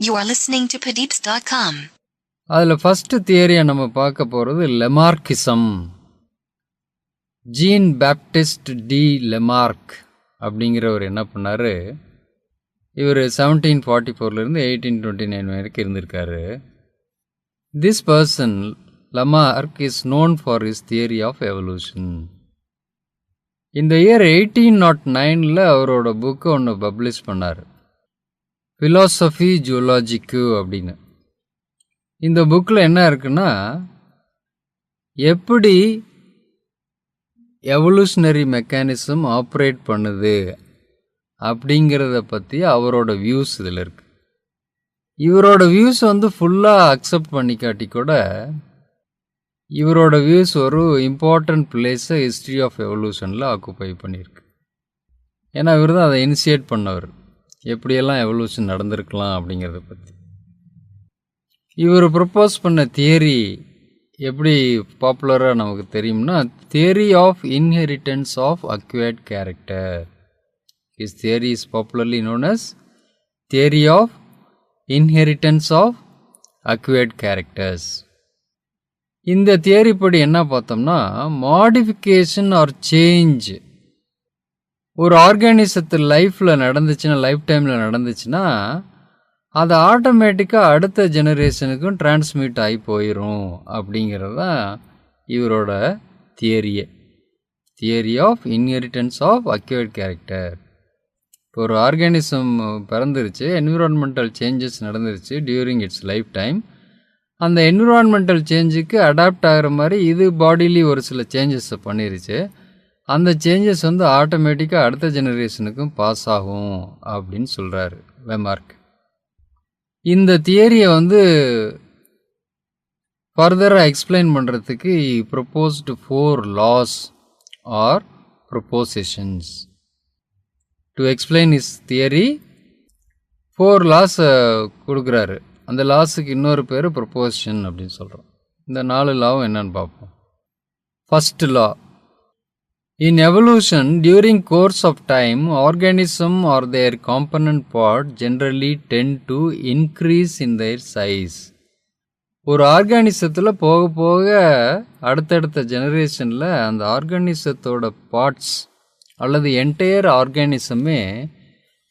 You are listening to Padeepz.com. அதில் first தியரியை நம்ம பார்க்க போகிறது Lamarckism. Jean Baptiste de Lamarck அப்படிங்கிறவர் என்ன பண்ணார், இவர் 1744 1829 வரைக்கும் இருந்திருக்காரு. This person Lamarck is known for his theory of evolution. இந்த இயர் 1809 அவரோட புக்கு ஒன்று பப்ளிஷ் பண்ணார், ஃபிலாசபி ஜூலாஜிக்கு அப்படின்னு. இந்த புக்கில் என்ன இருக்குன்னா, எப்படி எவல்யூஷனரி மெக்கானிசம் ஆப்ரேட் பண்ணுது அப்படிங்கிறத பற்றி அவரோட வியூஸ் இதில் இருக்குது. இவரோட வியூஸ் ஃபுல்லாக அக்செப்ட் பண்ணிக்காட்டி கூட இவரோட வியூஸ் ஒரு இம்பார்ட்டண்ட் பிளேஸை ஹிஸ்ட்ரி ஆஃப் எவல்யூஷனில் ஆக்குப்பை பண்ணியிருக்கு. ஏன்னா இவர் தான் அதை இனிஷியேட் பண்ணவர், எப்படியெல்லாம் எவல்யூஷன் நடந்திருக்கலாம் அப்படிங்கிறத பற்றி. இவர் ப்ரப்போஸ் பண்ண தியரி எப்படி பாப்புலராக நமக்கு தெரியும்னா, theory of inheritance of acquired character. His theory is popularly known as theory of inheritance of acquired characters. இந்த தியரி படி என்ன பார்த்தோம்னா, மாடிஃபிகேஷன் ஆர் சேஞ்ச் ஒரு ஆர்கானிசத்தில் லைஃப்பில் நடந்துச்சுன்னா, லைஃப் டைமில் நடந்துச்சுன்னா, அது ஆட்டோமேட்டிக்காக அடுத்த ஜெனரேஷனுக்கும் டிரான்ஸ்மிட் ஆகி போயிடும் அப்படிங்கிறது தான் இவரோட தியரியே. Theory of inheritance of acquired character. இப்போ ஒரு ஆர்கானிசம் பிறந்துருச்சு, என்விரான்மெண்டல் சேஞ்சஸ் நடந்துருச்சு டியூரிங் இட்ஸ் லைஃப் டைம். அந்த என்விரான்மெண்டல் சேஞ்சுக்கு அடாப்ட் ஆகிற மாதிரி இது பாடிலி ஒரு சில சேஞ்சஸை பண்ணிருச்சு. அந்த சேஞ்சஸ் ஆட்டோமேட்டிக்காக அடுத்த ஜெனரேஷனுக்கும் பாஸ் ஆகும் அப்படின்னு சொல்கிறாரு லெமார்க். இந்த தியரியை ஃபர்தராக எக்ஸ்பிளைன் பண்ணுறதுக்கு proposed 4 laws or propositions. To explain his theory 4 laws கொடுக்குறாரு. அந்த லாஸுக்கு இன்னொரு பேர் ப்ரொப்போசிஷன் அப்படின்னு சொல்கிறோம். இந்த 4 லாவும் என்னன்னு பார்ப்போம். First law, in evolution during course of time organism or their component part generally tend to increase in their size. ஒரு ஆர்கானிசத்தில் போக போக அடுத்தடுத்த ஜெனரேஷனில் அந்த ஆர்கானிசத்தோட பார்ட்ஸ் அல்லது என்டையர் ஆர்கானிசமே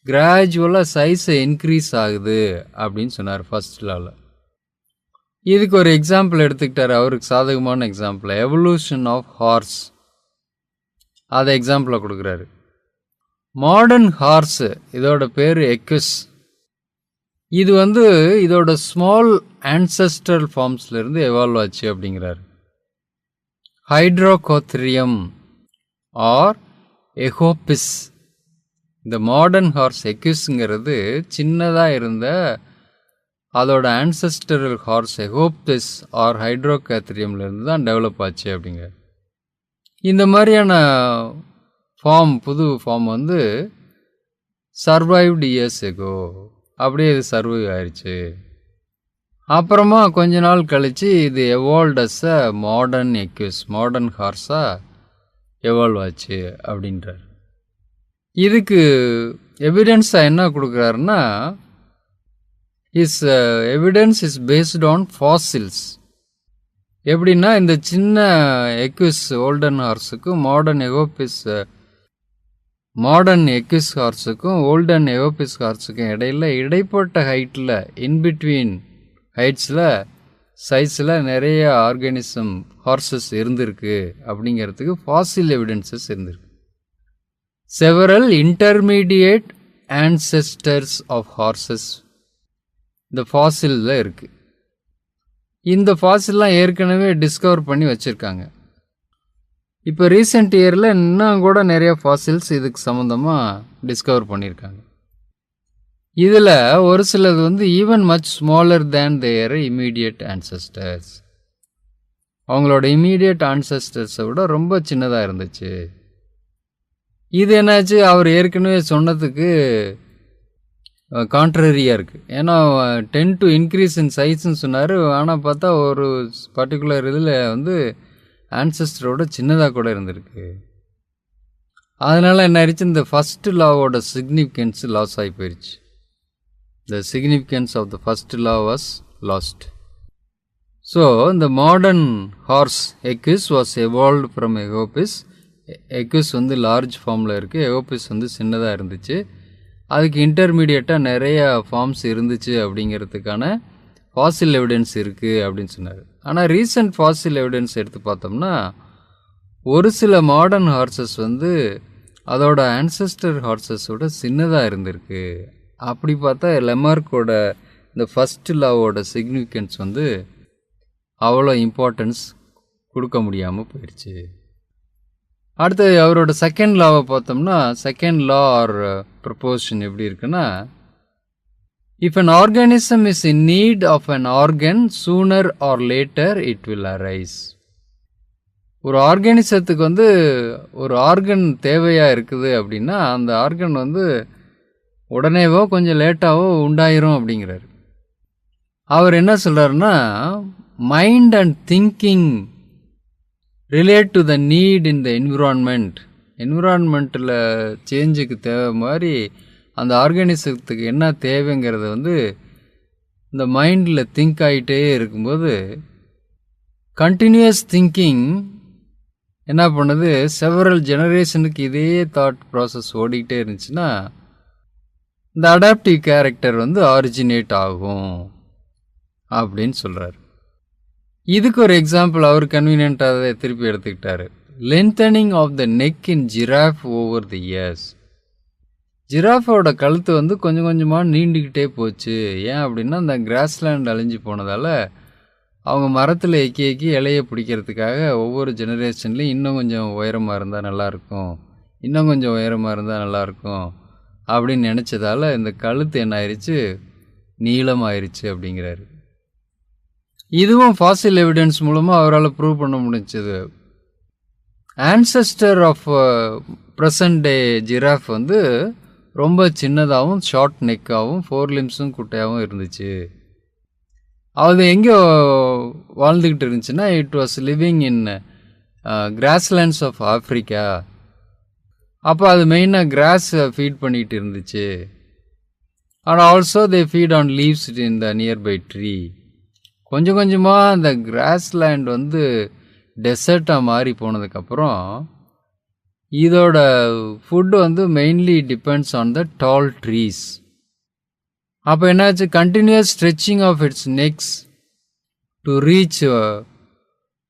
கிராஜுவலாக சைஸை இன்க்ரீஸ் ஆகுது அப்படின்னு சொன்னார் ஃபர்ஸ்ட் லாவில். இதுக்கு ஒரு எக்ஸாம்பிள் எடுத்துக்கிட்டார், அவருக்கு சாதகமான எக்ஸாம்பிள், எவல்யூஷன் ஆஃப் ஹார்ஸ். அதை எக்ஸாம்பிளாக கொடுக்குறாரு. மாடர்ன் ஹார்ஸு, இதோட பேர் எக்விஸ். இது இதோட ஸ்மால் ஆன்செஸ்ட்ரல் ஃபார்ம்ஸ்லேருந்து எவால்வ் ஆச்சு அப்படிங்கிறாரு. ஹைட்ரோகோத்ரியம் ஆர் எகோபிஸ். இந்த மாடர்ன் ஹார்ஸ் எக்விஸ்ங்கிறது சின்னதாக இருந்த அதோட ஆன்செஸ்ட்ரல் ஹார்ஸ் எகோபிஸ் ஆர் ஹைட்ரோகோத்ரியம்லேருந்து தான் டெவலப் ஆச்சு அப்படிங்கிறார். இந்த மாதிரியான ஃபார்ம், புது ஃபார்ம் சர்வைவ்டு இயர்ஸ் எகோ, அப்படியே இது சர்வைவ் ஆயிடுச்சு. அப்புறமா கொஞ்ச நாள் கழித்து இது evolved as a modern equus, modern ஹார்ஸாக எவால்வ் ஆச்சு அப்படின்றார். இதுக்கு எவிடன்ஸாக என்ன கொடுக்குறாருன்னா, his evidence is based on fossils. எப்படின்னா, இந்த சின்ன எக்விஸ் ஓல்டன் ஹார்ஸுக்கும் மாடர்ன் எக்விஸ் ஹார்ஸுக்கும் ஓல்டன் எகோபிஸ் ஹார்ஸுக்கும் இடைப்பட்ட ஹைட்டில், இன்பிட்வீன் ஹைட்ஸில், சைஸில் நிறைய ஆர்கானிசம் ஹார்சஸ் இருந்திருக்கு அப்படிங்கிறதுக்கு ஃபாசில் எவிடன்சஸ் இருந்திருக்கு. Several intermediate ancestors of horses இந்த ஃபாசிலில் இருக்குது. இந்த ஃபாசில்லாம் ஏற்கனவே டிஸ்கவர் பண்ணி வச்சுருக்காங்க. இப்போ ரீசெண்ட் இயரில் இன்னும் கூட நிறைய ஃபாசில்ஸ் இதுக்கு சம்மந்தமாக டிஸ்கவர் பண்ணியிருக்காங்க. இதில் ஒரு சிலது ஈவன் மச் ஸ்மாலர் தேன் தேர் இமீடியட் ஆன்செஸ்டர்ஸ். அவங்களோட இமீடியட் ஆன்செஸ்டர்ஸை விட ரொம்ப சின்னதாக இருந்துச்சு. இது என்னாச்சு, அவர் ஏற்கனவே சொன்னதுக்கு கான்ட்ரரியாக இருக்குது. ஏன்னா 10 to increase in சைஸ்ன்னு சொன்னார். ஆனால் பார்த்தா ஒரு பர்டிகுலர் இதில் ஆன்செஸ்டரோட சின்னதாக கூட இருந்திருக்கு. அதனால் என்ன ஆயிடுச்சு, இந்த ஃபஸ்ட்டு லாவோட சிக்னிஃபிகன்ஸ் லாஸ் ஆகி போயிடுச்சு. The significance of the first law was lost. So, the modern horse Equus was evolved from Equus. Equus வந்து லார்ஜ் ஃபார்மில் இருக்குது, எகோபிஸ் வந்து சின்னதாக இருந்துச்சு. அதுக்கு இன்டர்மீடியட்டாக நிறைய ஃபார்ம்ஸ் இருந்துச்சு அப்படிங்கிறதுக்கான ஃபாசில் எவிடன்ஸ் இருக்குது அப்படின்னு சொன்னார். ஆனால் ரீசன்ட் ஃபாசில் எவிடன்ஸ் எடுத்து பார்த்தோம்னா ஒரு சில மாடர்ன் ஹார்சஸ் வந்து அதோட ஆன்சஸ்டர் ஹார்சஸோட சின்னதாக இருந்திருக்கு. அப்படி பார்த்தா லெமார்க்கோட இந்த ஃபஸ்ட் லாவோட சிக்னிஃபிகன்ஸ் வந்து அவ்வளோ இம்பார்ட்டன்ஸ் கொடுக்க முடியாமல் போயிடுச்சு. அடுத்து அவரோட செகண்ட் லாவை பார்த்தோம்னா செகண்ட் லா ஆர் ப்ரொபோஷன் எப்படி இருக்குன்னா, if an organism is in need of an organ sooner or later it will arise. ஒரு ஆர்கானிசத்துக்கு வந்து ஒரு ஆர்கன் தேவையாக இருக்குது அப்படின்னா அந்த ஆர்கன் வந்து உடனேவோ கொஞ்சம் லேட்டாவோ உண்டாயிரும் அப்படிங்கிறார். அவர் என்ன சொல்கிறாருன்னா, mind and thinking relate to the need in the என்விரான்மெண்ட்டில் சேஞ்சுக்கு தேவை மாதிரி அந்த ஆர்கானிசத்துக்கு என்ன தேவைங்கிறத வந்து இந்த மைண்டில் திங்க் ஆகிட்டே இருக்கும்போது கண்டினியூஸ் திங்கிங் என்ன பண்ணுது, செவரல் ஜெனரேஷனுக்கு இதே தாட் ப்ராசஸ் ஓடிக்கிட்டே இருந்துச்சுன்னா இந்த அடாப்டிவ் கேரக்டர் வந்து ஆரிஜினேட் ஆகும் அப்படின்னு சொல்கிறார். இதுக்கு ஒரு எக்ஸாம்பிள் அவர் கன்வீனியன்ட்டாக அதை திருப்பி எடுத்துக்கிட்டாரு. Lengthening of the neck in giraffe over the years. ஜிராஃபோட கழுத்து வந்து கொஞ்சம் கொஞ்சமாக நீண்டிக்கிட்டே போச்சு. ஏன் அப்படின்னா அந்த கிராஸ்லேண்ட் அழிஞ்சு போனதால் அவங்க மரத்தில் எக்கி இலையை பிடிக்கிறதுக்காக ஒவ்வொரு ஜெனரேஷன்லேயும் இன்னும் கொஞ்சம் உயரமாக இருந்தால் நல்லாயிருக்கும், இன்னும் கொஞ்சம் உயரமாக இருந்தால் நல்லாயிருக்கும் அப்படின்னு நினச்சதால் இந்த கழுத்து என்ன ஆயிடுச்சு, நீளமாயிருச்சு அப்படிங்கிறாரு. இதுவும் ஃபாசில் எவிடன்ஸ் மூலமாக அவரால் ப்ரூவ் பண்ண முடிஞ்சது. Ancestor of present day giraffe வந்து ரொம்ப சின்னதாகவும் ஷார்ட் நெக்காகவும் 4 லிம்ஸும் குட்டையாகவும் இருந்துச்சு. அது எங்கே வாழ்ந்துக்கிட்டு இருந்துச்சுன்னா it was living in grasslands of Africa. அப்போ அது மெயினாக கிராஸ் ஃபீட் பண்ணிகிட்டு இருந்துச்சு. And also they feed on leaves in the nearby tree. கொஞ்சம் கொஞ்சமாக அந்த கிராஸ்லேண்ட் வந்து டெசர்ட்டாக மாறி போனதுக்கப்புறம் இதோட ஃபுட்டு வந்து mainly depends on the tall trees. அப்போ என்னாச்சு, continuous stretching of its necks to reach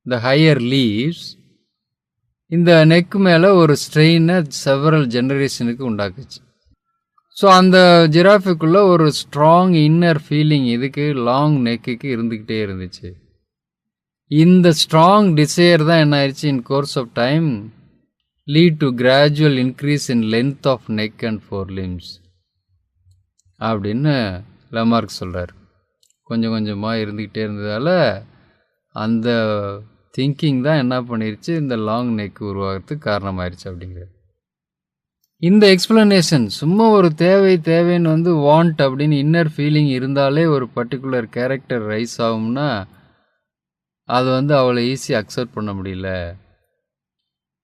the higher leaves இந்த நெக் மேலே ஒரு ஸ்ட்ரெயினை செவரல் ஜெனரேஷனுக்கு உண்டாக்குச்சு. ஸோ அந்த ஜிராஃபுக்குள்ளே ஒரு ஸ்ட்ராங் இன்னர் ஃபீலிங் இதுக்கு லாங் நெக்குக்கு இருந்துக்கிட்டே இருந்துச்சு. இந்த ஸ்ட்ராங் டிசையர் தான் என்ன ஆயிடுச்சு, in course of time lead to gradual increase in length of neck and 4 limbs அப்படின்னு லமார்க் சொல்கிறார். கொஞ்சம் கொஞ்சமாக இருந்துக்கிட்டே இருந்ததால் அந்த திங்கிங் தான் என்ன பண்ணிருச்சு, இந்த லாங் நெக் உருவாகிறதுக்கு காரணமாயிருச்சு அப்படிங்கிறது. இந்த எக்ஸ்பிளனேஷன் சும்மா ஒரு தேவைன்னு வந்து வாண்ட் அப்படின்னு இன்னர் ஃபீலிங் இருந்தாலே ஒரு பர்டிகுலர் கேரக்டர் ரைஸ் ஆகும்னா அது வந்து அவ்வளோ ஈஸியாக அக்செப்ட் பண்ண முடியல.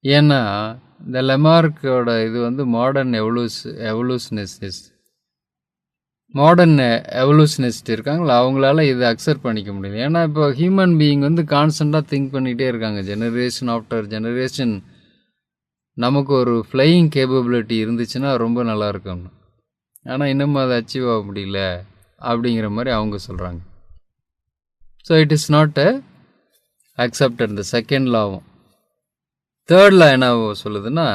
ஏன்னா இந்த லெமார்க்கோட இது வந்து மாடர்ன் எவல்யூஷனிஸ்ட் இருக்காங்களா, அவங்களால இதை அக்செப்ட் பண்ணிக்க முடியல. ஏன்னா இப்போ ஹியூமன் பீயிங் வந்து கான்ஸ்டண்ட்டாக திங்க் பண்ணிகிட்டே இருக்காங்க. ஜெனரேஷன் ஆஃப்டர் ஜெனரேஷன் நமக்கு ஒரு ஃப்ளையிங் கேப்பபிலிட்டி இருந்துச்சுன்னா ரொம்ப நல்லா இருக்கும். ஆனால் இன்னமும் அதை அச்சீவ் ஆக முடியல அப்படிங்கிற மாதிரி அவங்க சொல்கிறாங்க. So it is not accepted இந்த செகண்ட் லாவும். தேர்ட் லா என்ன சொல்லுதுன்னா,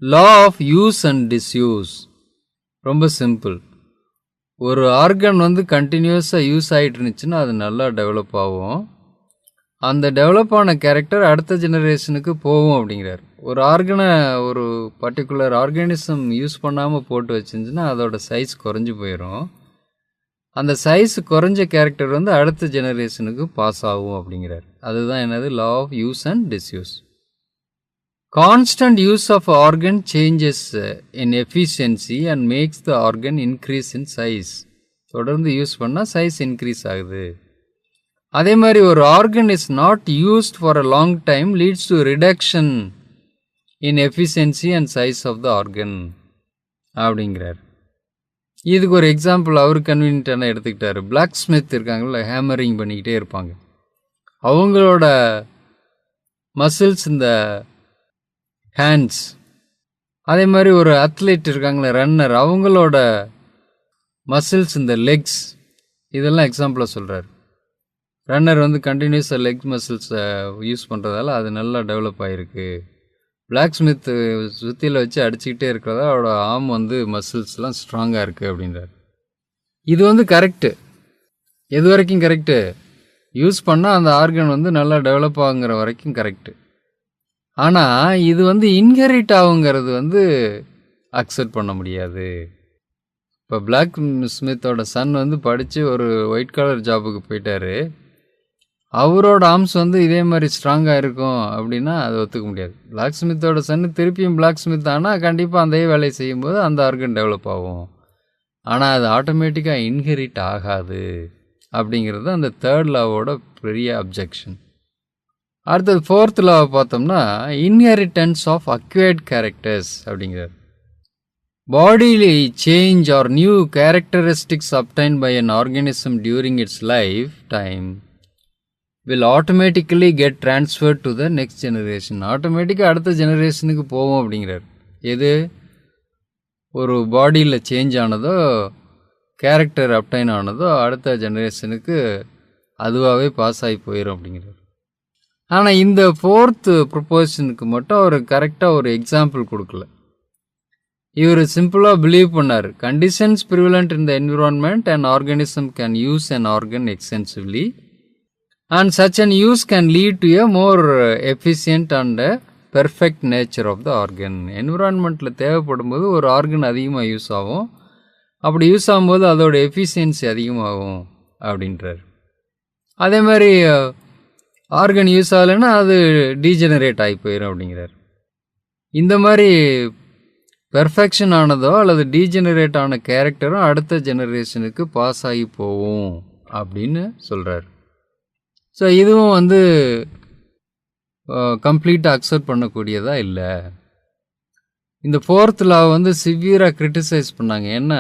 law of use and disuse. ரொம்ப சிம்பிள். ஒரு ஆர்கன் வந்து கண்டினியூஸாக யூஸ் ஆகிட்டு இருந்துச்சுன்னா அது நல்லா டெவலப் ஆகும். அந்த டெவலப் ஆன கேரக்டர் அடுத்த ஜெனரேஷனுக்கு போகும் அப்படிங்கிறார். ஒரு ஆர்கனை ஒரு பர்டிகுலர் ஆர்கானிசம் யூஸ் பண்ணாமல் போட்டு வச்சுருந்துச்சுன்னா அதோட சைஸ் குறைஞ்சி போயிடும். அந்த சைஸ் குறைஞ்ச கேரக்டர் வந்து அடுத்த ஜெனரேஷனுக்கு பாஸ் ஆகும் அப்படிங்கிறார். அதுதான் என்னது, law of use and disuse. Constant use of organ changes in efficiency and makes the organ increase in size. தொடர்ந்து யூஸ் பண்ணால் சைஸ் இன்க்ரீஸ் ஆகுது. அதே மாதிரி ஒரு organ is not used for a long time leads to reduction in efficiency and size of the organ அப்படிங்கிறார். இதுக்கு ஒரு example அவர் கன்வீனியன்ட்டான எடுத்துக்கிட்டார். பிளாக் ஸ்மித் இருக்காங்கல்ல, ஹேமரிங் பண்ணிக்கிட்டே இருப்பாங்க. அவங்களோட மசில்ஸ் இந்த ஹேண்ட்ஸ், அதே மாதிரி ஒரு அத்லெட் இருக்காங்களே ரன்னர், அவங்களோட மசில்ஸ் இந்த லெக்ஸ், இதெல்லாம் எக்ஸாம்பிளாக சொல்கிறார். ரன்னர் வந்து கண்டினியூஸாக லெக் மசில்ஸை யூஸ் பண்ணுறதால அது நல்லா டெவலப் ஆகிருக்கு. பிளாக் ஸ்மித்து சுத்தியில் வச்சு அடிச்சுக்கிட்டே இருக்கிறதா அவரோட ஆர்ம் வந்து மசில்ஸ்லாம் ஸ்ட்ராங்காக இருக்குது அப்படின்றார். இது வந்து கரெக்டு. எது வரைக்கும் கரெக்டு? யூஸ் பண்ணால் அந்த ஆர்கன் வந்து நல்லா டெவலப் ஆகுங்கிற வரைக்கும் கரெக்டு. ஆனால் இது வந்து இன்ஹெரிட் ஆகுங்கிறது வந்து அக்செப்ட் பண்ண முடியாது. இப்போ பிளாக் ஸ்மித்தோட சன் வந்து படித்து ஒரு ஒயிட் கலர் ஜாபுக்கு போயிட்டாரு. அவரோட ஆர்ம்ஸ் வந்து இதே மாதிரி ஸ்ட்ராங்காக இருக்கும் அப்படின்னா அது ஒத்துக்க முடியாது. பிளாக் ஸ்மித்தோட சன்னு திருப்பியும் பிளாக் ஸ்மித் ஆனால் கண்டிப்பாக அந்த வேலையை செய்யும்போது அந்த ஆர்கன் டெவலப் ஆகும். ஆனால் அது ஆட்டோமேட்டிக்காக இன்ஹெரிட் ஆகாது அப்படிங்கிறது அந்த தேர்ட் லாவோட பெரிய அப்ஜெக்ஷன். அடுத்தது ஃபோர்த் லாவை பார்த்தோம்னா இன்ஹெரிட்டன்ஸ் ஆஃப் அக்வயர்ட் கேரக்டர்ஸ் அப்படிங்கிறார். Bodily change or new characteristics obtain by an organism during its life time will automatically get transferred to the next generation. ஆட்டோமேட்டிக்காக அடுத்த ஜெனரேஷனுக்கு போவோம் அப்படிங்கிறார். எது ஒரு பாடியில் சேஞ்ச் ஆனதோ கேரக்டர் அப்டைன் ஆனதோ அடுத்த ஜெனரேஷனுக்கு அதுவாகவே பாஸ் ஆகி போயிடும் அப்படிங்கிறார். ஆனால் இந்த ஃபோர்த்து ப்ரொப்போசனுக்கு மட்டும் அவர் கரெக்டாக ஒரு எக்ஸாம்பிள் கொடுக்கல. இவர் சிம்பிளாக பிலீவ் பண்ணார், conditions prevalent in the environment and organism can use and organ extensively and such an use can lead to a more efficient and perfect nature of the organ. என்விரான்மெண்ட்டில் தேவைப்படும் போது ஒரு ஆர்கன் அதிகமாக use ஆகும். அப்படி use ஆகும்போது அதோட efficiency அதிகமாகும் அப்படின்றார். அதே மாதிரி ஆர்கன் யூஸ் ஆகலைன்னா அது டீஜெனரேட் ஆகி போயிடும் அப்படிங்கிறார். இந்த மாதிரி பெர்ஃபெக்ஷன் ஆனதோ அல்லது டீஜெனரேட் ஆன கேரக்டரும் அடுத்த ஜெனரேஷனுக்கு பாஸ் ஆகி போகும் அப்படின்னு சொல்கிறார். ஸோ இதுவும் வந்து கம்ப்ளீட்டாக அக்செப்ட் பண்ணக்கூடியதாக இல்லை. இந்த ஃபோர்த் லா வந்து சிவியராக கிரிட்டிசைஸ் பண்ணாங்க. ஏன்னா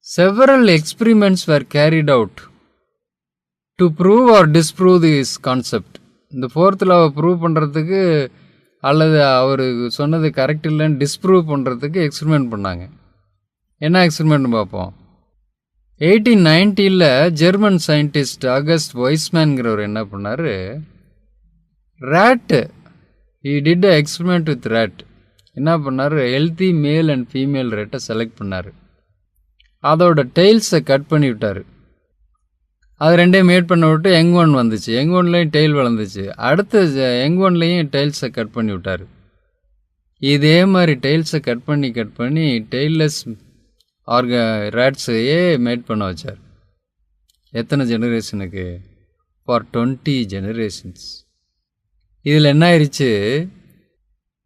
several experiments were carried out to prove or disprove this concept. இந்த ஃபோர்த் லாவை ப்ரூவ் பண்ணுறதுக்கு அல்லது அவர் சொன்னது கரெக்ட் இல்லைன்னு டிஸ்ப்ரூவ் பண்ணுறதுக்கு எக்ஸ்பிரிமெண்ட் பண்ணாங்க. என்ன எக்ஸ்பிரிமெண்ட் பார்ப்போம். 1890 ஜெர்மன் சயின்டிஸ்ட் ஆகஸ்ட் வைஸ்மேன்கிறவர் என்ன பண்ணார், rate he did experiment with rate. என்ன பண்ணார், ஹெல்த்தி மேல் அண்ட் ஃபீமேல் ரேட்டை செலக்ட் பண்ணார். அதோட டெய்ல்ஸை கட் பண்ணி விட்டார். அது ரெண்டையும் மேட் பண்ண விட்டு யங் ஒன் வந்துச்சு. யங் ஒன்லேயும் டெய்ல் வளர்ந்துச்சு. அடுத்த யங் ஒன்லேயும் டெய்ல்ஸை கட் பண்ணி விட்டார். இதே மாதிரி டெய்ல்ஸை கட் பண்ணி டெய்ல்லெஸ் ரேட்ஸையே மேட் பண்ண வச்சார். எத்தனை ஜெனரேஷனுக்கு? For 20 generations. இதில் என்ன ஆயிடுச்சு,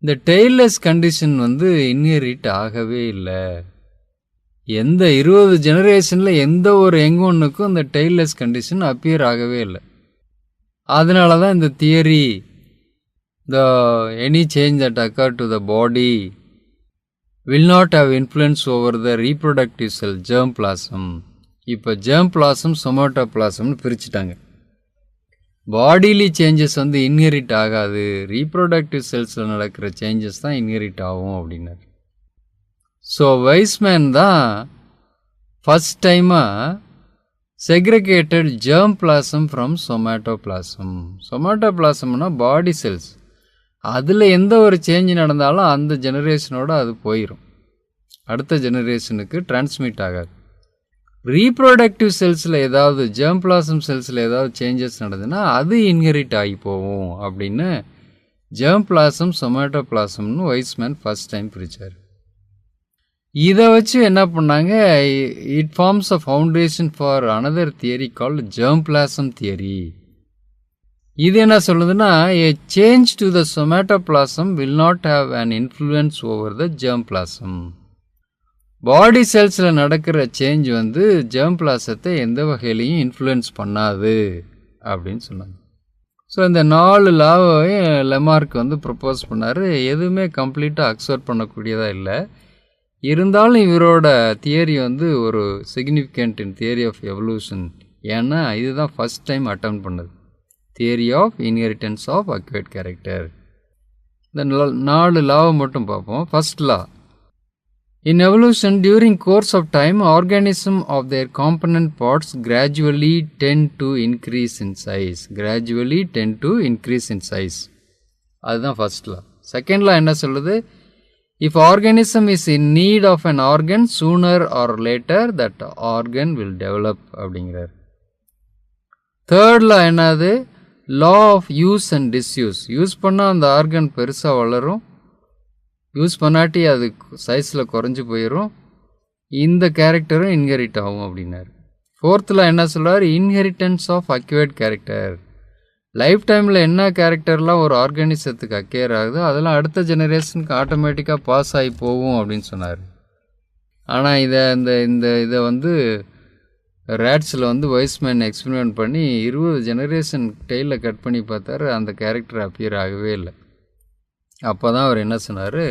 இந்த டெய்ல்லெஸ் கண்டிஷன் வந்து இன்ஹெரிட் ஆகவே இல்லை. எந்த 20 ஜெனரேஷனில் எந்த ஒரு யங் ஒன்னுக்கும் இந்த டெய்ல்லெஸ் கண்டிஷன் அப்பியர் ஆகவே இல்லை. அதனால தான் இந்த theory, the any change that occur to the body will not have influence over the reproductive cell germ plasm. இப்போ germ plasm somatoplasmனு பிரிச்சுட்டாங்க. பாடிலி சேஞ்சஸ் வந்து இன்ஹெரிட் ஆகாது, ரீப்ரொடக்டிவ் செல்ஸில் நடக்கிற சேஞ்சஸ் தான் இன்ஹெரிட் ஆகும் அப்படின்னாரு. ஸோ வைஸ்மேன் தான் ஃபஸ்ட் டைமாக segregated germ plasm from somatoplasm. somatoplasmனா பாடி செல்ஸ். அதில் எந்த ஒரு சேஞ்ச் நடந்தாலும் அந்த ஜெனரேஷனோட அது போயிடும், அடுத்த ஜெனரேஷனுக்கு டிரான்ஸ்மிட் ஆகாது. ரீப்ரொடக்டிவ் செல்ஸில் ஏதாவது ஜெர்ம் பிளாசம் செல்ஸில் ஏதாவது சேஞ்சஸ் நடந்ததுன்னா அது இன்ஹெரிட் ஆகி போகும் அப்படின்னு ஜெர்ம் பிளாசம் சொமேட்டோபிளாசம்னு வைஸ்மேன் ஃபர்ஸ்ட் டைம் பிரித்தார். இதை வச்சு என்ன பண்ணாங்க, it forms a foundation for another theory called germ plasm theory. இது என்ன சொல்லுதுன்னா, a change to the somatoplasm will not have an influence over the germ plasm. பாடி செல்ஸில் நடக்கிற சேஞ்ச் வந்து ஜெர்ம் பிளாசத்தை எந்த வகையிலையும் இன்ஃப்ளூயன்ஸ் பண்ணாது அப்படின்னு சொன்னாங்க. ஸோ இந்த 4 லாவையும் லெமார்க் வந்து ப்ரப்போஸ் பண்ணார். எதுவுமே கம்ப்ளீட்டாக அக்செப்ட் பண்ணக்கூடியதாக இல்லை. இருந்தாலும் இவரோட தியரி வந்து ஒரு significant in theory of evolution. ஏன்னா இதுதான் ஃபஸ்ட் டைம் அட்டம் பண்ணது. Theory of inheritance of acquired character. இந்த 4 லாவை மட்டும் பார்ப்போம். First law. In evolution, during course of time, organism of their component parts gradually tend to increase in size. Gradually tend to increase in size. அதுதான் first லா. Second law என்ன சொல்லுது? If organism is in need of an organ, sooner or later that organ will develop அப்படிங்கிறார். Third law என்னது? Law of use and disuse. Use பண்ணால் அந்த organ பெருசாக வளரும், use பண்ணாட்டி அது சைஸில் குறைஞ்சி போயிடும், இந்த கேரக்டரும் இன்ஹெரிட் ஆகும் அப்படின்னாரு. ஃபோர்த்தில் என்ன சொல்கிறார்? Inheritance of acquired character. Life டைமில் என்ன கேரக்டர்லாம் ஒரு ஆர்கானிசத்துக்கு அக்யர் ஆகுதோ அதெல்லாம் அடுத்த ஜெனரேஷனுக்கு ஆட்டோமேட்டிக்காக பாஸ் ஆகி போகும் அப்படின்னு சொன்னார். ஆனால் இதை வந்து ரேட்ஸில் வந்து வைஸ்மேன் எக்ஸ்பெரிமெண்ட் பண்ணி 20 ஜெனரேஷன் டெய்லில் கட் பண்ணி பார்த்தாரு, அந்த கேரக்டர் அப்பியர் ஆகவே இல்லை. அப்போ தான் அவர் என்ன சொன்னார்?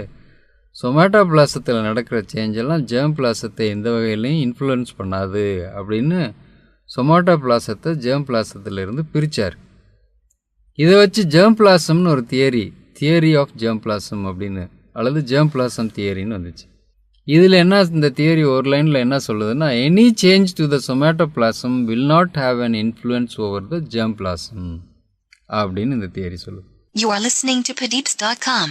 சொமேட்டோ பிளாசத்தில் நடக்கிற சேஞ்செல்லாம் ஜேர்ம் பிளாசத்தை எந்த வகையிலையும் இன்ஃப்ளூயன்ஸ் பண்ணாது அப்படின்னு சொமேட்டோ பிளாசத்தை ஜேர்ம் பிளாசத்திலிருந்து பிரித்தார். இதை வச்சு ஜேர்ம் பிளாசம்னு ஒரு தியரி ஆஃப் ஜேர்ம் பிளாசம் அப்படின்னு, அல்லது ஜேர்ம் பிளாசம் தியரின்னு வந்துச்சு. இதில் என்ன, இந்த தியரி ஒரு லைனில் என்ன சொல்லுதுன்னா, any change to the somatoplasm will not have an influence over the germ plasm அப்படின்னு இந்த தியரி சொல்லுது. You are listening to Padeepz.com.